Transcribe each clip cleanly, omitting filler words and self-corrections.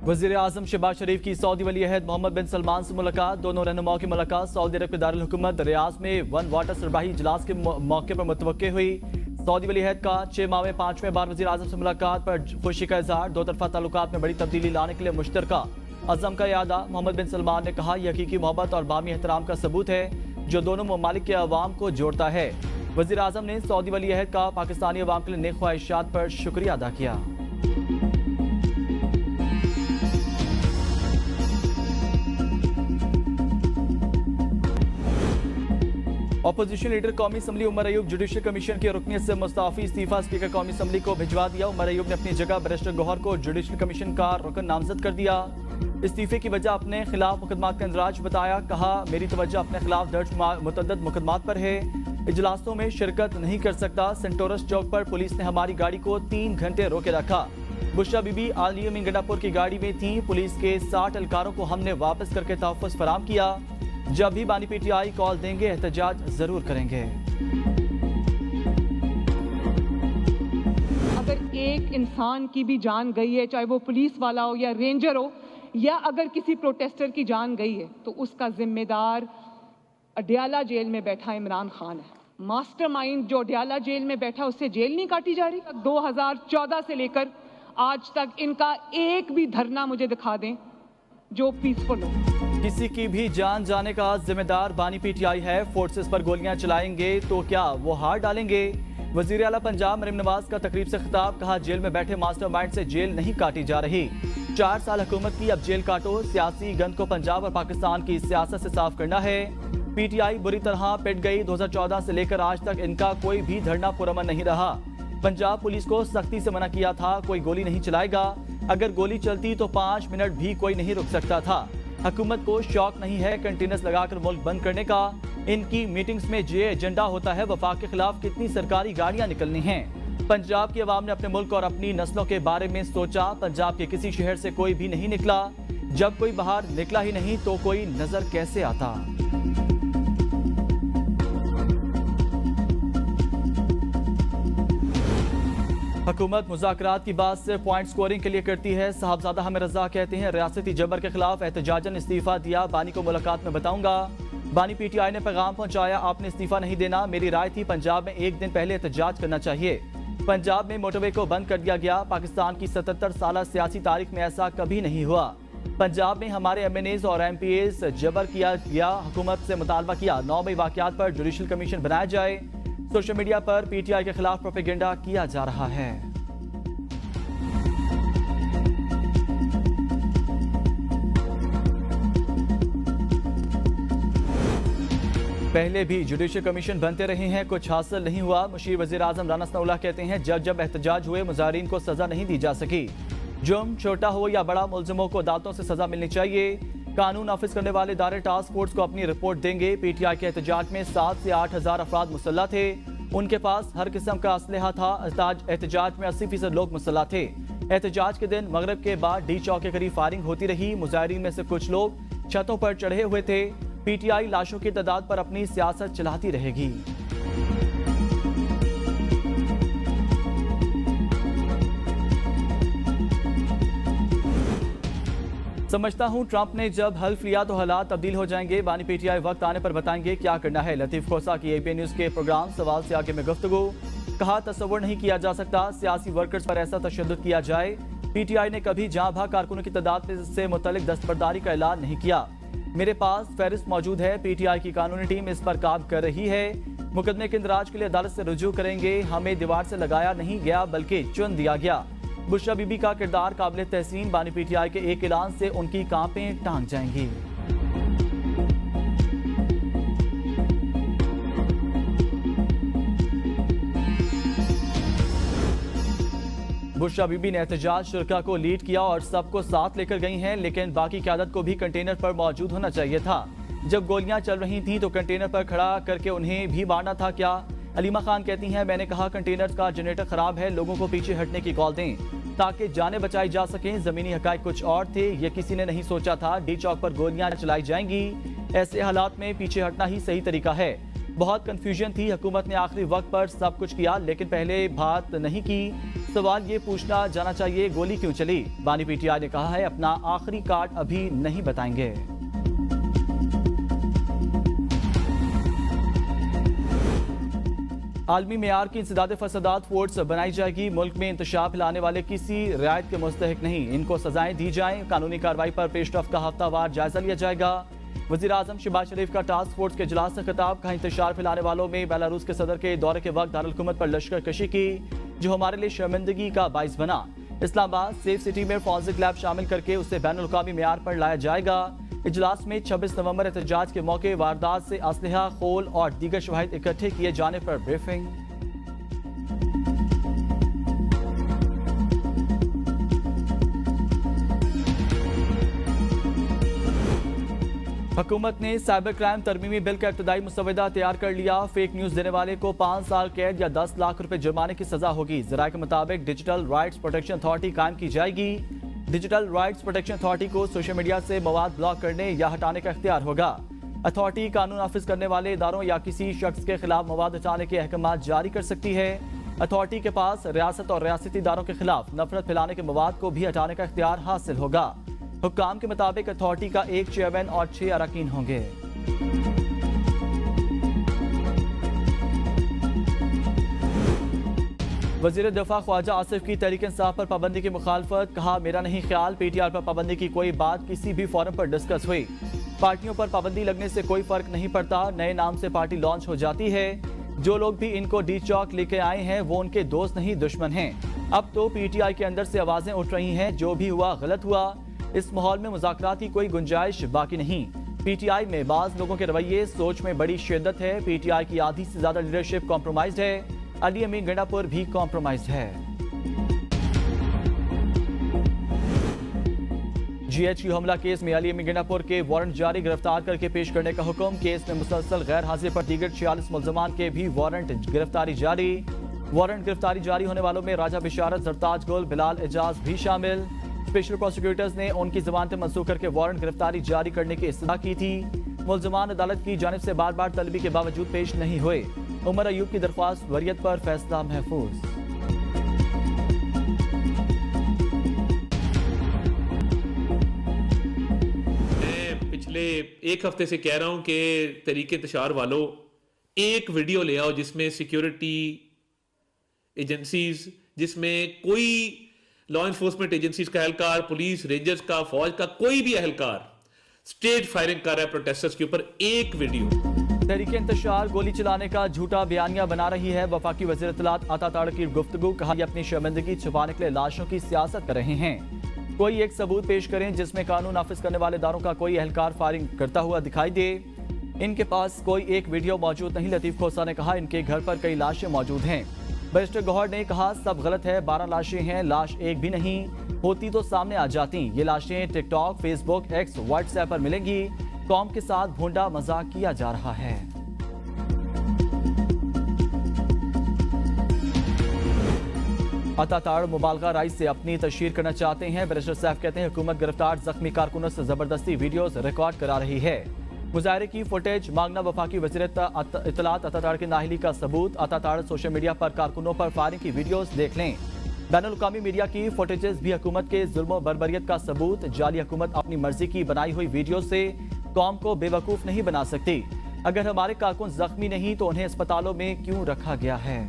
वज़ीर आज़म शहबाज शरीफ की सऊदी वली अहद मोहम्मद बिन सलमान से मुलाकात। दोनों रहनुमाओं की मुलाकात सऊदी अरब के दारुल हुकूमत रियाद में वन वाटर सरबराही इजलास के मौके पर मुतवक्के हुई। सऊदी वली अहद का 6 माह में 5वें बार वज़ीर आज़म से मुलाकात पर खुशी का इजहार। दो तरफा ताल्लुकात में बड़ी तब्दीली लाने के लिए मुश्तरका अज़म का यादा। मोहम्मद बिन सलमान ने कहा, यह हकीकी मोहब्बत और बामी एहतराम का सबूत है जो दोनों ममालिक के अवाम को जोड़ता है। वज़ीर आज़म ने सऊदी वली अहद का पाकिस्तानी अवाम के लिए नेक ख्वाहिशात पर शुक्रिया अदा किया। अपोजिशन लीडर कौमी assembly Umar Ayub judicial commission की रुकनियत से मुस्ताफी। इस्तीफा स्पीकर कौमी असम्बली को भिजवा दिया। उमर अयूब ने अपनी जगह बैरिस्टर गौहर को जुडिशल कमीशन का रुकन नामजद कर दिया। इस्तीफे की वजह अपने खिलाफ मुकदमात का इंदराज बताया। कहा, मेरी तवज्जो अपने खिलाफ दर्ज मुतअद्दिद मुकदमात पर है। इजलासों में शिरकत नहीं कर सकता। सेंटोरस चौक पर पुलिस ने हमारी गाड़ी को 3 घंटे रोके रखा। बुशरा बीबी आलिया गंडापुर की गाड़ी में थी। पुलिस के 60 एहलकारों को हमने वापस करके तहफ़्फ़ुज़ फराम किया। जब भी बानी पीटीआई कॉल देंगे एहतजाज जरूर करेंगे। अगर एक इंसान की भी जान गई है, चाहे वो पुलिस वाला हो या रेंजर हो, या अगर किसी प्रोटेस्टर की जान गई है, तो उसका जिम्मेदार अडयाला जेल में बैठा इमरान खान है। मास्टरमाइंड जो अडयाला जेल में बैठा, उससे जेल नहीं काटी जा रही। 2014 से लेकर आज तक इनका एक भी धरना मुझे दिखा दें जो पीसफुल हो। किसी की भी जान जाने का जिम्मेदार बानी पीटीआई है। फोर्सेस पर गोलियां चलाएंगे तो क्या वो हार डालेंगे? वजीर आला पंजाब मरीम नवाज का तकरीब से खिताब। कहा, जेल में बैठे मास्टरमाइंड से जेल नहीं काटी जा रही। 4 साल हुकूमत की, अब जेल काटो। सियासी गंद को पंजाब और पाकिस्तान की सियासत से साफ करना है। पीटीआई बुरी तरह पिट गई। 2014 से लेकर आज तक इनका कोई भी धरना पुरअमन नहीं रहा। पंजाब पुलिस को सख्ती से मना किया था, कोई गोली नहीं चलाएगा। अगर गोली चलती तो 5 मिनट भी कोई नहीं रुक सकता था। हुकूमत को शौक नहीं है कंटेनर्स लगाकर मुल्क बंद करने का। इनकी मीटिंग्स में ये एजेंडा होता है वफाक के खिलाफ कितनी सरकारी गाड़ियां निकलनी हैं। पंजाब की आवाम ने अपने मुल्क और अपनी नस्लों के बारे में सोचा। पंजाब के किसी शहर से कोई भी नहीं निकला। जब कोई बाहर निकला ही नहीं तो कोई नजर कैसे आता? हुकूमत मुज़ाकरात की बात से पॉइंट स्कोरिंग के लिए करती है। साहबजादा हमें रजा कहते हैं, रियासती जबर के खिलाफ एहतजाजन इस्तीफा दिया। बानी को मुलाकात में बताऊंगा। बानी पीटीआई ने पैगाम पहुंचाया, आपने इस्तीफा नहीं देना। मेरी राय थी पंजाब में 1 दिन पहले एहतजाज करना चाहिए। पंजाब में मोटरवे को बंद कर दिया गया। पाकिस्तान की 77 साल सियासी तारीख में ऐसा कभी नहीं हुआ। पंजाब में हमारे MNAs और MPAs जबर किया गया। हुकूमत से मुतालबा किया 9 मई वाकयात पर जुडिशल कमीशन बनाया जाए। सोशल मीडिया पर पीटीआई के खिलाफ प्रोपेगेंडा किया जा रहा है। पहले भी जुडिशल कमीशन बनते रहे हैं, कुछ हासिल नहीं हुआ। मुशीर वजीर आजम राना सनाउल्लाह कहते हैं, जब एहतजाज हुए मुजाहिरीन को सजा नहीं दी जा सकी। जुर्म छोटा हो या बड़ा, मुलजिमों को अदालतों से सजा मिलनी चाहिए। कानून नाफिज करने वाले इदारे टास्क फोर्स को अपनी रिपोर्ट देंगे। पीटीआई के एहतजाज में 7 से 8 हजार अफराद मुसल्लह थे। उनके पास हर किस्म का असलहा था। एहतजाज में 80% लोग मुसल्लह थे। एहतजाज के दिन मगरिब के बाद डी चौक के करीब फायरिंग होती रही। मुजाहिरीन में से कुछ लोग छतों पर चढ़े हुए थे। पीटीआई लाशों की तादाद पर अपनी सियासत चलाती रहेगी। समझता हूं ट्रंप ने जब हल्फ लिया तो हालात तब्दील हो जाएंगे। बानी पीटीआई वक्त आने पर बताएंगे क्या करना है। लतीफ खोसा की APN न्यूज के प्रोग्राम सवाल से आगे में गुफ्तगू। कहा, तस्वुर नहीं किया जा सकता सियासी वर्कर्स पर ऐसा तशद्दुद किया जाए। पीटीआई ने कभी जहां भाग कारकुनों की तादाद से मुतल्लिक दस्तबरदारी का ऐलान नहीं किया। मेरे पास फहरिस्त मौजूद है। पीटीआई की कानूनी टीम इस पर काम कर रही है। मुकदमे के इंदराज के लिए अदालत से रुजू करेंगे। हमें दीवार से लगाया नहीं गया बल्कि चुन दिया गया। बुशरा बीबी का किरदार काबिल तहसीन। बानी पीटीआई के एक ऐलान से उनकी कांपें टांग जाएंगी। बुशरा बीबी ने एहतजाज शुरका को लीड किया और सबको साथ लेकर गई हैं, लेकिन बाकी क़यादत को भी कंटेनर पर मौजूद होना चाहिए था। जब गोलियां चल रही थीं तो कंटेनर पर खड़ा करके उन्हें भी मारना था क्या? अलीमा खान कहती हैं, मैंने कहा कंटेनर का जनरेटर खराब है, लोगों को पीछे हटने की कॉल दें ताकि जानें बचाई जा सकें। जमीनी हकायक कुछ और थे, ये किसी ने नहीं सोचा था डी चौक पर गोलियां चलाई जाएंगी। ऐसे हालात में पीछे हटना ही सही तरीका है। बहुत कंफ्यूजन थी, हुकूमत ने आखिरी वक्त पर सब कुछ किया लेकिन पहले बात नहीं की। सवाल ये पूछना जाना चाहिए गोली क्यों चली। बानी पीटीआई ने कहा है अपना आखिरी कार्ड अभी नहीं बताएंगे। आलमी मेयार की इंसदाद फसादात फोर्स बनाई जाएगी। मुल्क में इंतशार फैलाने वाले किसी रियायत के मुस्तहिक नहीं, इनको सजाएं दी जाएं। कानूनी कार्रवाई पर पेशरफ का हफ्तावार जायजा लिया जाएगा। वज़ीर आज़म शहबाज शरीफ का टास्क फोर्स के इजलास से खिताब। कहा इंतशार फैलाने वालों में बेलारूस के सदर के दौरे के वक्त दारुल-हुकूमत पर लश्कर कशी की, जो हमारे लिए शर्मिंदगी का बाइस बना। इस्लामाबाद सेफ सिटी में फॉरेंसिक लैब शामिल करके उसे बैनुल-अक़वामी मेयार पर लाया जाएगा। इजलास में 26 नवंबर एहतजाज के मौके वारदात से असलहा, खोल और दीगर शवाहिद इकट्ठे किए जाने पर ब्रीफिंग। हुकूमत ने साइबर क्राइम तरमीमी बिल का इब्तदाई मुसवदा तैयार कर लिया। फेक न्यूज देने वाले को 5 साल कैद या 10 लाख रुपए जुर्माने की सजा होगी। ज़राए के मुताबिक डिजिटल राइट्स प्रोटेक्शन अथॉरिटी कायम की जाएगी। डिजिटल राइट्स प्रोटेक्शन अथॉरिटी को सोशल मीडिया से मवाद ब्लॉक करने या हटाने का इख्तियार होगा। अथॉरिटी कानून नाफिज करने वाले इदारों या किसी शख्स के खिलाफ मवाद हटाने के अहकाम जारी कर सकती है। अथॉरिटी के पास रियासत और रियासती इदारों के खिलाफ नफरत फैलाने के मवाद को भी हटाने का इख्तियार हासिल होगा। हुक्काम के मुताबिक अथॉरिटी का 1 चेयरमैन और 6 अरकान होंगे। वज़ीर दफ़ा ख्वाजा आसिफ की तहरीक इंसाफ पर पाबंदी की मुखालफत। कहा मेरा नहीं ख्याल पीटीआर पर पाबंदी की कोई बात किसी भी फोरम पर डिस्कस हुई। पार्टियों पर पाबंदी लगने से कोई फर्क नहीं पड़ता, नए नाम से पार्टी लॉन्च हो जाती है। जो लोग भी इनको डी चौक लेके आए हैं वो उनके दोस्त नहीं दुश्मन हैं। अब तो पीटीआई के अंदर से आवाजें उठ रही हैं जो भी हुआ गलत हुआ। इस माहौल में मुज़ाकरात की कोई गुंजाइश बाकी नहीं। पीटीआई में बाज़ लोगों के रवैये सोच में बड़ी शिद्दत है। पीटीआई की आधी से ज्यादा लीडरशिप कॉम्प्रोमाइज्ड है। अली अमीन गंडापुर भी कॉम्प्रोमाइज्ड है। जीएचक्यू हमला केस में अली अमीन गंडापुर के वारंट जारी, गिरफ्तार करके पेश करने का हुक्म। केस में मुसलसल गैर हाजिर पर दीगर 46 मुल्ज़मान के भी वारंट गिरफ्तारी जारी। वारंट गिरफ्तारी जारी होने वालों में राजा बिशारत, जरताज गुल, बिलाल एजाज भी शामिल। स्पेशल प्रोसिक्यूटर्स ने उनकी जमानतें मंसूख करके वारंट गिरफ्तारी जारी करने की इस्तदा की थी। मुल्ज़मान अदालत की जानिब से बार बार तलबी के बावजूद पेश नहीं हुए। उमर अयूब की दरख्वास्त वरीयत पर फैसला महफूज। मैं पिछले एक हफ्ते से कह रहा हूं कि तरीके इंतशार वालों एक वीडियो ले आओ जिसमें सिक्योरिटी एजेंसीज, जिसमें कोई लॉ इन्फोर्समेंट एजेंसीज का एहलकार, पुलिस, रेंजर्स का, फौज का कोई भी एहलकार स्टेट फायरिंग कर रहा है प्रोटेस्टर्स के ऊपर, एक वीडियो। तहरीके इंतशार गोली चलाने का झूठा बयानिया बना रही है। वफाकी वज़ीर इत्तलात अता ताड़ की गुफ्तगू। कहा ये अपनी शर्मिंदगी छुपाने के लिए लाशों की सियासत कर रहे हैं। कोई एक सबूत पेश करें जिसमें कानून नाफिज करने वाले इदारों का कोई एहलकार फायरिंग करता हुआ दिखाई दे। इनके पास कोई एक वीडियो मौजूद नहीं। लतीफ खोसा ने कहा इनके घर पर कई लाशें मौजूद हैं। बैरिस्टर गौहर ने कहा सब गलत है, 12 लाशें हैं, लाश एक भी नहीं होती तो सामने आ जाती। ये लाशें टिकटॉक, फेसबुक, एक्स, व्हाट्सएप पर मिलेंगी। कौम के साथ भोंडा मजाक किया जा रहा है। अता ताड़ मुबालगा राय से अपनी तशहीर करना चाहते हैं। बैरिस्टर साहब कहते हैं हुकूमत गिरफ्तार जख्मी कारकुनों से जबरदस्ती वीडियोस रिकॉर्ड करा रही है। मुजाहरे की फुटेज मांगना वफाकी वज़ीर इत्तलात अता ताड़ की नाहली का सबूत। अता ताड़ सोशल मीडिया पर कारकुनों पर फायरिंग की वीडियोस देख लें। बैनुल-अक़वामी मीडिया की फुटेजेस भी हुकूमत के जुल्म बर्बरियत का सबूत। जाली हुकूमत अपनी मर्जी की बनाई हुई वीडियो से कौम को बेवकूफ़ नहीं बना सकती। अगर हमारे कारकुन जख्मी नहीं तो उन्हें अस्पतालों में क्यों रखा गया है।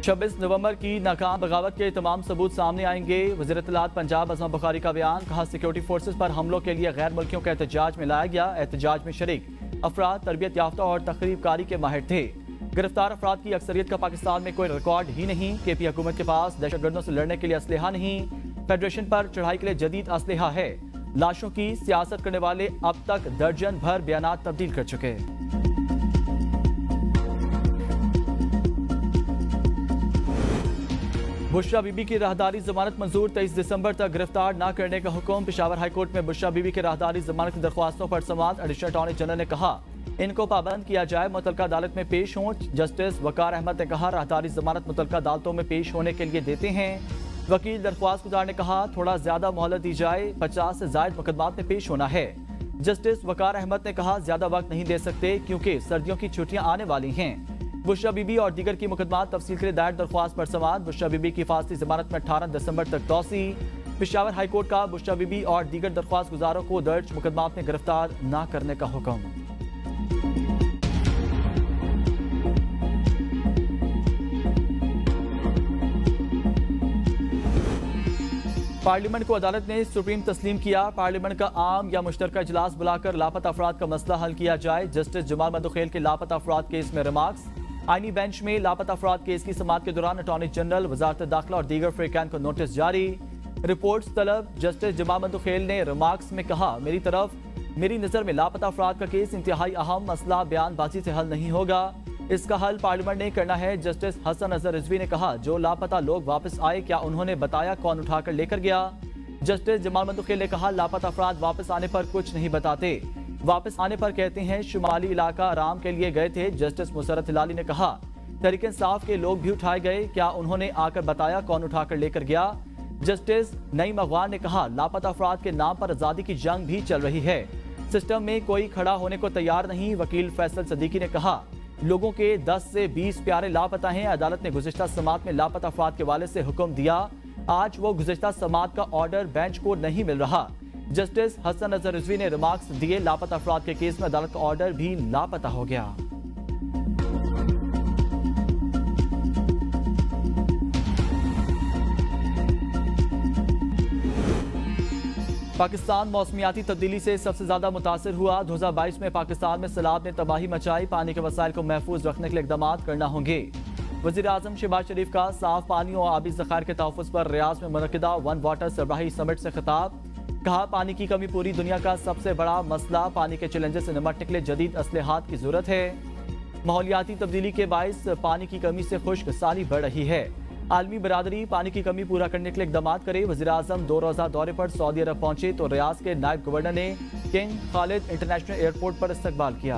26 नवंबर की नाकाम बगावत के तमाम सबूत सामने आएंगे। वज़ीर इत्तलात पंजाब अज़म बुखारी का बयान। कहा सिक्योरिटी फोर्सेस पर हमलों के लिए गैर मुल्कियों का एहतजाज में लाया गया। एहतजाज में शरीक अफराद तरबियत याफ्ता और तकरीब कारी के माहिर थे। गिरफ्तार अफराद की अक्सरियत का पाकिस्तान में कोई रिकॉर्ड ही नहीं। केपी हुकूमत के पास दहशतगर्दों से लड़ने के लिए असलहा नहीं, फेडरेशन पर चढ़ाई के लिए जदीद असलहा है। लाशों की सियासत करने वाले अब तक दर्जन भर बयानात तब्दील कर चुके। बुशरा बीबी की राहदारी जमानत मंजूर, 23 दिसंबर तक गिरफ्तार न करने का हुक्म। पेशावर हाईकोर्ट में बुशरा बीबी की राहदारी जमानत की दरख्वास्तों पर समाअत। एडिशनल अटॉर्नी जनरल ने कहा इनको पाबंद किया जाए, मुतलका अदालत में पेश हों। जस्टिस वकार अहमद ने कहा राहदारी जमानत मुतलका अदालतों में पेश होने के लिए देते हैं। वकील दरख्वास्त गुजार ने कहा थोड़ा ज्यादा मोहलत दी जाए, 50 से जायद मुकदमात में पेश होना है। जस्टिस वकार अहमद ने कहा, ज्यादा वक्त नहीं दे सकते क्योंकि सर्दियों की छुट्टियां आने वाली हैं। बुशरा बीबी और दीगर की मुकदमात तफसील के लिए दायर दरख्वास्त पर समाअत। बुशरा बीबी की फासली जमानत में 18 दिसंबर तक तौसी। पेशावर हाईकोर्ट का बुशरा बीबी और दीगर दरख्वास्त गुजारों को दर्ज मुकदमात में गिरफ्तार न करने का हुक्म। पार्लियामेंट को अदालत ने सुप्रीम तस्लीम किया। पार्लियामेंट का आम या मुश्तरका इजलास बुलाकर लापता अफराद का मसला हल किया जाए। जस्टिस जमाल मदुखेल के लापता अफराद केस में रिमार्क्स। आईनी बेंच में लापता अफराद केस की समाअत के दौरान अटॉर्नी जनरल, वजारत दाखिला और दीगर फ्रीकैन को नोटिस जारी। रिपोर्ट्स तलब। जस्टिस जमाल मदुखेल ने रिमार्क्स में कहा, मेरी नज़र में लापता अफराद का केस इंतहाई अहम मसला बयानबाजी से हल नहीं होगा। इसका हल पार्लियामेंट ने करना है। जस्टिस हसन अजहर रिजवी ने कहा, जो लापता लोग वापस आए, क्या उन्होंने बताया कौन उठाकर लेकर गया? जस्टिस जमाल मदुखेल ने कहा, लापता अफराद वापस आने पर कुछ नहीं बताते, वापस आने पर कहते हैं शुमाली इलाका आराम के लिए गए थे। जस्टिस मुसरत हिलाली ने कहा, तहरीक इंसाफ के लोग भी उठाए गए, क्या उन्होंने आकर बताया कौन उठाकर लेकर गया? जस्टिस नईम अगवार ने कहा, लापता अफराद के नाम पर आजादी की जंग भी चल रही है, सिस्टम में कोई खड़ा होने को तैयार नहीं। वकील फैसल सदीकी ने कहा, लोगों के 10 से 20 प्यारे लापता हैं। अदालत ने गुज़िश्ता समाअत में लापता अफराद के वाले से हुक्म दिया, आज वो गुज़िश्ता समाअत का ऑर्डर बेंच को नहीं मिल रहा। जस्टिस हसन अजहर रिजवी ने रिमार्क्स दिए, लापता अफराद के केस में अदालत का ऑर्डर भी लापता हो गया। पाकिस्तान मौसमियाती तब्दीली से सबसे ज्यादा मुतासिर हुआ। 2022 में पाकिस्तान में सैलाब ने तबाही मचाई। पानी के वसाइल को महफूज रखने के लिए इक़दाम करना होंगे। वज़ीर आज़म शहबाज शरीफ का साफ पानी और आबी ज़खायर के तहफ़्फ़ुज़ पर रियाज में मुनक़िदा वन वाटर सरबराही समिट से खिताब। कहा, पानी की कमी पूरी दुनिया का सबसे बड़ा मसला, पानी के चैलेंजेस से निपटने के लिए जदीद असलहात की ज़रूरत है। माहौलियाती तब्दीली के बाइस पानी की कमी से खुश्क साली बढ़ रही है। आलमी बरादरी पानी की कमी पूरा करने के लिए इक़दाम करे। वज़ीर आज़म 2 रोज़ा दौरे पर सऊदी अरब पहुंचे तो रियाज के नायब गवर्नर ने किंग खालिद इंटरनेशनल एयरपोर्ट पर इस्तकबाल किया।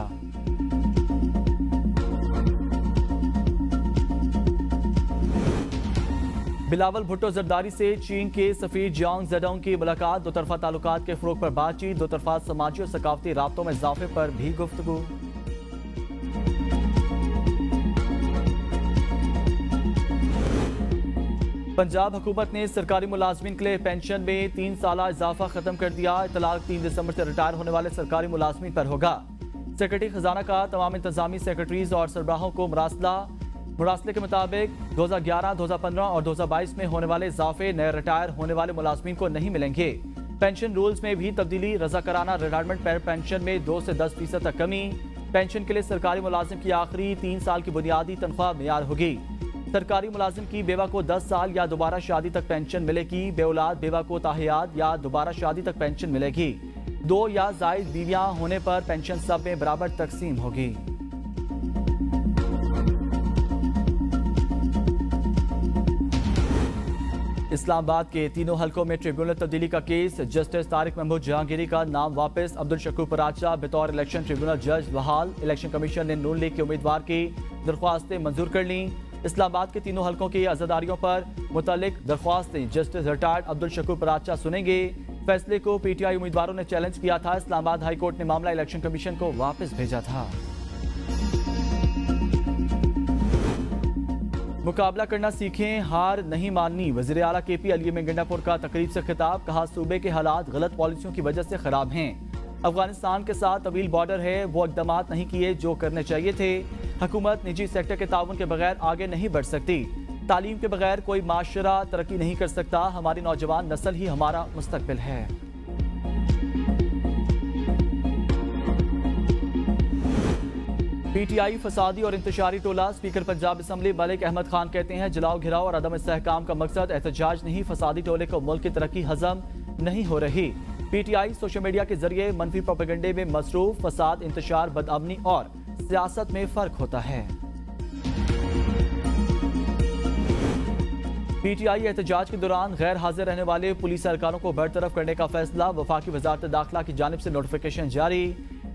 बिलावल भुट्टो जरदारी से चीन के सफीर जियांग जेडोंग की मुलाकात। दो तरफा ताल्लुकात के फ़रोग़ पर बातचीत। दो तरफा समाजी और सकाफती राब्तों में इजाफे पर भी गुफ्तगू। पंजाब हुकूमत ने सरकारी मुलाजमीन के लिए पेंशन में 3 साला इजाफा खत्म कर दिया। इतलाक 3 दिसंबर से रिटायर होने वाले सरकारी मुलाजमीन पर होगा। सेक्रेटरी खजाना का तमाम इंतजामी सेक्रेटरीज और सरबराहों को मुरासले के मुताबिक 2011, 2015 और 2022 में होने वाले इजाफे नए रिटायर होने वाले मुलाजमीन को नहीं मिलेंगे। पेंशन रूल्स में भी तब्दीली। रज़ाकाराना रिटायरमेंट पर पेंशन में 2 से 10% तक कमी। पेंशन के लिए सरकारी मुलाजिम की आखिरी 3 साल की बुनियादी तनख्वाह मेयार होगी। सरकारी मुलाजिम की बेवा को 10 साल या दोबारा शादी तक पेंशन मिलेगी। बेऔलाद बेवा को ताहियात या दोबारा शादी तक पेंशन मिलेगी। 2 या जायद बीवियां होने पर पेंशन सब में बराबर तकसीम होगी। इस्लामाबाद के तीनों हलकों में ट्रिब्यूनल तब्दीली का केस। जस्टिस तारिक महमूद जहांगीरी का नाम वापस। अब्दुल शकूर पराचा बतौर इलेक्शन ट्रिब्यूनल जज बहाल। इलेक्शन कमीशन ने नून लीग के उम्मीदवार की दरख्वास्तें मंजूर कर लीं। इस्लामाबाद के तीनों हलकों की आज़ादारियों पर मुतालिक दरख्वास्तें जस्टिस रिटायर्ड अब्दुल शकूर पराचा सुनेंगे। फैसले को पीटीआई उम्मीदवारों ने चैलेंज किया था। इस्लामाबाद हाई कोर्ट ने मामला इलेक्शन कमीशन को वापस भेजा था। मुकाबला करना सीखें, हार नहीं माननी। वज़ीर आला केपी अली में गंडापुर का तकरीब से खिताब। कहा, सूबे के हालात गलत पॉलिसियों की वजह से खराब हैं। अफगानिस्तान के साथ तवील बॉर्डर है, वो इक़दाम नहीं किए जो करने चाहिए थे। हुकूमत निजी सेक्टर के ताउन के बगैर आगे नहीं बढ़ सकती। तालीम के बगैर कोई माशरा तरक्की नहीं कर सकता। हमारी नौजवान नस्ल ही हमारा मुस्तकबिल है। पीटीआई फसादी और इंतशारी टोला। स्पीकर पंजाब असम्बली मलिक अहमद खान कहते हैं, जलाओ घिराओ और अदम इस्तेहकाम का मकसद एहतजाज नहीं। फसादी टोले को मुल्क की तरक्की हजम नहीं हो रही। पीटीआई सोशल मीडिया के जरिए मनफी प्रोपेगेंडे में मसरूफ। फसाद, इंतशार, बदअमनी और सियासत में फर्क होता है। पीटीआई एहतजाज के दौरान गैर हाजिर रहने वाले पुलिस एहलकारों को बरतरफ करने का फैसला। वफाकी वजारत दाखिला की जानिब से नोटिफिकेशन जारी।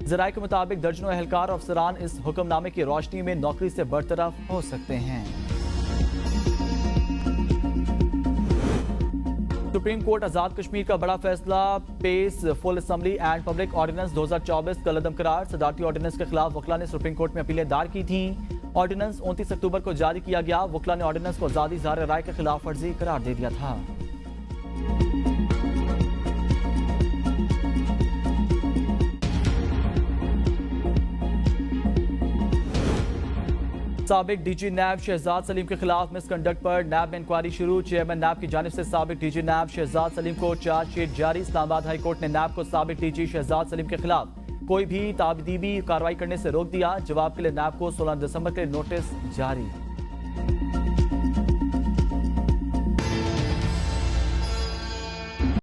ज़राए के मुताबिक दर्जनों एहलकार और अफसरान इस हुक्मनामे की रोशनी में नौकरी से बरतरफ हो सकते हैं। सुप्रीम कोर्ट आजाद कश्मीर का बड़ा फैसला पेश full assembly and public ordinance 2024 का लदम करार। सदारती ऑर्डिनेंस के खिलाफ वकला ने सुप्रीम कोर्ट में अपीलें दायर की थी। ऑर्डिनेंस 29 अक्टूबर को जारी किया गया। वकला ने ऑर्डिनेंस को आजादी ज़ाहिर राय के खिलाफ फर्जी करार दे दिया था। साबिक डीजी नैब शहजाद सलीम के खिलाफ मिसकंडक्ट पर नैब में इंक्वायरी शुरू। चेयरमैन नैब की जानिब से साबिक डीजी नैब शहजाद सलीम को चार्जशीट जारी। इस्लामाबाद हाई कोर्ट ने नैब को साबिक डीजी शहजाद सलीम के खिलाफ कोई भी ताबदीबी कार्रवाई करने से रोक दिया। जवाब के लिए नैब को 16 दिसंबर के नोटिस जारी।